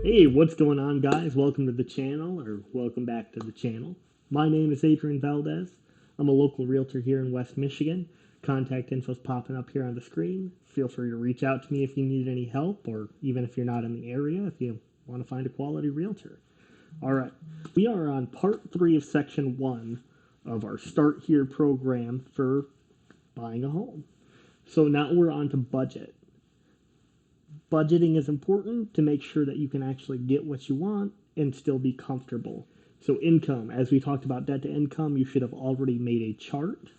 Hey, what's going on, guys? Welcome to the channel, or welcome back to the channel. My name is Adrian Valdez. I'm a local realtor here in West Michigan. Contact info's popping up here on the screen. Feel free to reach out to me if you need any help, or even if you're not in the area, if you want to find a quality realtor. All right, we are on part 3 of section 1 of our Start Here program for buying a home. So now we're on to budget. Budgeting is important to make sure that you can actually get what you want and still be comfortable. So income, as we talked about debt to income, you should have already made a chart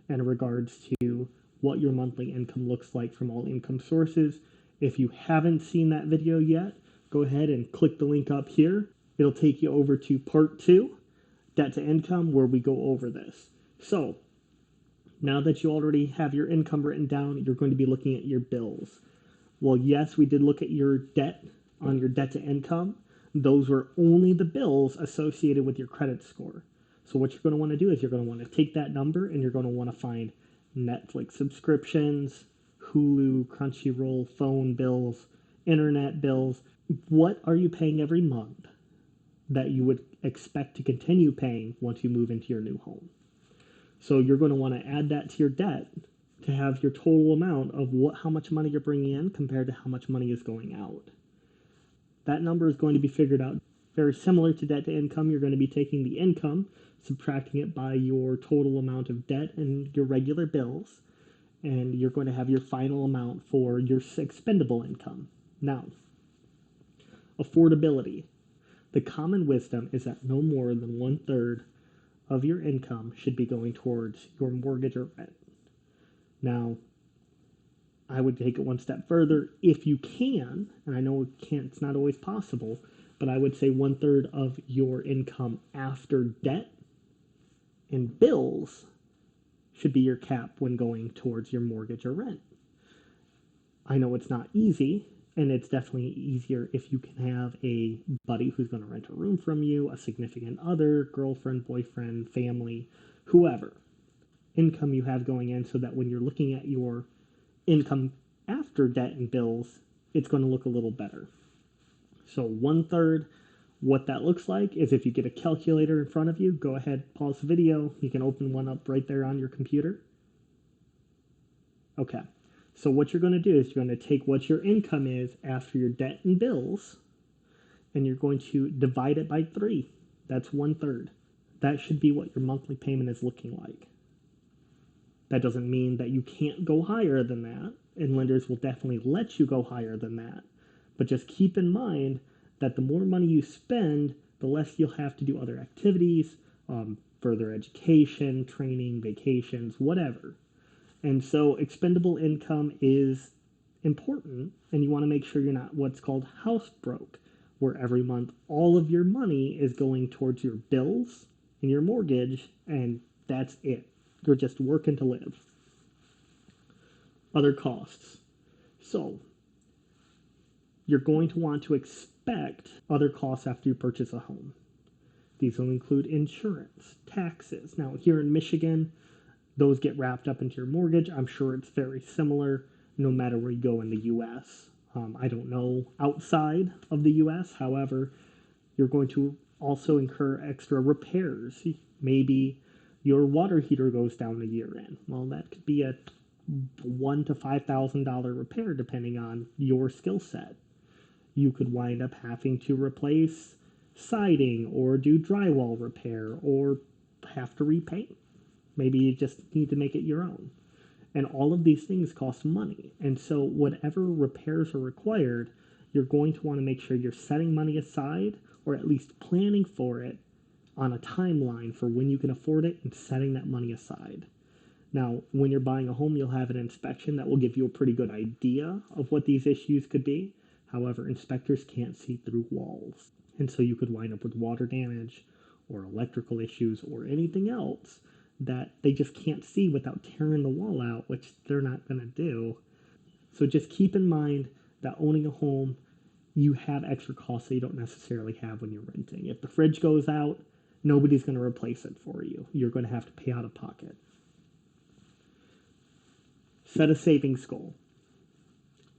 in regards to what your monthly income looks like from all income sources. If you haven't seen that video yet, go ahead and click the link up here. It'll take you over to part 2, debt to income, where we go over this. So now that you already have your income written down, you're going to be looking at your bills. Well, yes, we did look at your debt on your debt to income. Those were only the bills associated with your credit score. So what you're going to want to do is you're going to want to take that number and you're going to want to find Netflix subscriptions, Hulu, Crunchyroll, phone bills, internet bills. What are you paying every month that you would expect to continue paying once you move into your new home? So you're going to want to add that to your debt to have your total amount of how much money you're bringing in compared to how much money is going out. That number is going to be figured out very similar to debt to income. You're going to be taking the income, subtracting it by your total amount of debt and your regular bills, and you're going to have your final amount for your expendable income. Now, affordability. The common wisdom is that no more than 1/3 of your income should be going towards your mortgage or rent. Now, I would take it one step further if you can, and I know it's not always possible, but I would say 1/3 of your income after debt and bills should be your cap when going towards your mortgage or rent. I know it's not easy, and it's definitely easier if you can have a buddy who's going to rent a room from you, a significant other, girlfriend, boyfriend, family, whoever income you have going in, so that when you're looking at your income after debt and bills, it's going to look a little better. So 1/3, what that looks like is if you get a calculator in front of you, go ahead, pause the video. You can open one up right there on your computer. Okay, so what you're going to do is you're going to take what your income is after your debt and bills, and you're going to divide it by 3. That's 1/3. That should be what your monthly payment is looking like. That doesn't mean that you can't go higher than that, and lenders will definitely let you go higher than that. But just keep in mind that the more money you spend, the less you'll have to do other activities, further education, training, vacations, whatever. And so expendable income is important, and you want to make sure you're not what's called house broke, where every month all of your money is going towards your bills and your mortgage, and that's it. You're just working to live. Other costs. So, you're going to want to expect other costs after you purchase a home. These will include insurance, taxes. Now, here in Michigan, those get wrapped up into your mortgage. I'm sure it's very similar no matter where you go in the U.S. I don't know outside of the U.S. However, you're going to also incur extra repairs. Maybe your water heater goes down a year in. Well, that could be a $1,000 to $5,000 repair depending on your skill set. You could wind up having to replace siding or do drywall repair or have to repaint. Maybe you just need to make it your own. And all of these things cost money. And so whatever repairs are required, you're going to want to make sure you're setting money aside, or at least planning for it on a timeline for when you can afford it and setting that money aside. Now, when you're buying a home, you'll have an inspection that will give you a pretty good idea of what these issues could be. However, inspectors can't see through walls. And so you could wind up with water damage or electrical issues or anything else that they just can't see without tearing the wall out, which they're not going to do. So just keep in mind that owning a home, you have extra costs that you don't necessarily have when you're renting. If the fridge goes out, nobody's going to replace it for you. You're going to have to pay out of pocket. Set a savings goal.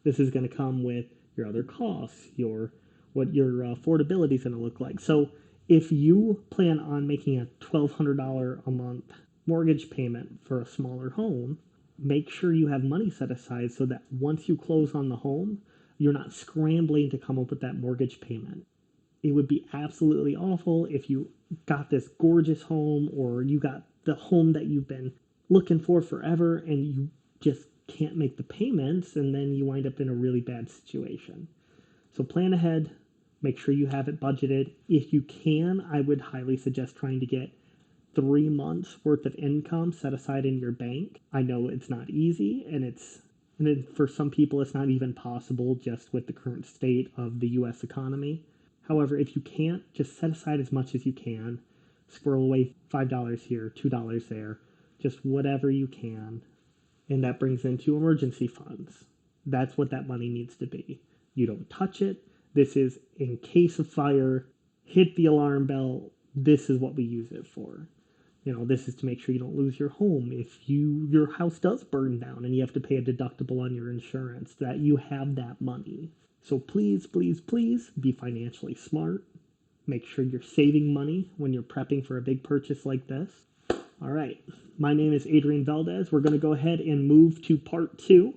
This is going to come with your other costs, your what your affordability is going to look like. So if you plan on making a $1,200 a month mortgage payment for a smaller home, make sure you have money set aside so that once you close on the home, you're not scrambling to come up with that mortgage payment. It would be absolutely awful if you got this gorgeous home or you got the home that you've been looking for forever and you just can't make the payments, and then you wind up in a really bad situation. So plan ahead, make sure you have it budgeted. If you can, I would highly suggest trying to get 3 months worth of income set aside in your bank. I know it's not easy, and for some people it's not even possible just with the current state of the US economy. However, if you can't, just set aside as much as you can. Squirrel away $5 here, $2 there, just whatever you can. And that brings into emergency funds. That's what that money needs to be. You don't touch it. This is in case of fire, hit the alarm bell. This is what we use it for. This is to make sure you don't lose your home. If your house does burn down and you have to pay a deductible on your insurance, that you have that money. So please, please, please be financially smart. Make sure you're saving money when you're prepping for a big purchase like this. All right, my name is Adrian Valdez. We're going to go ahead and move to part 2.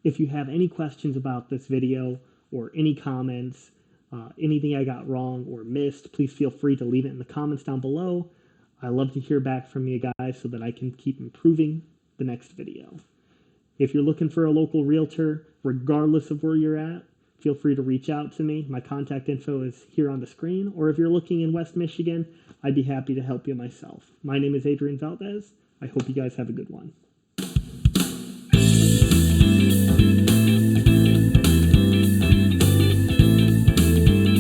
If you have any questions about this video or any comments, anything I got wrong or missed, please feel free to leave it in the comments down below. I love to hear back from you guys so that I can keep improving the next video. If you're looking for a local realtor, regardless of where you're at, feel free to reach out to me. My contact info is here on the screen. Or if you're looking in West Michigan, I'd be happy to help you myself. My name is Adrian Valdez. I hope you guys have a good one.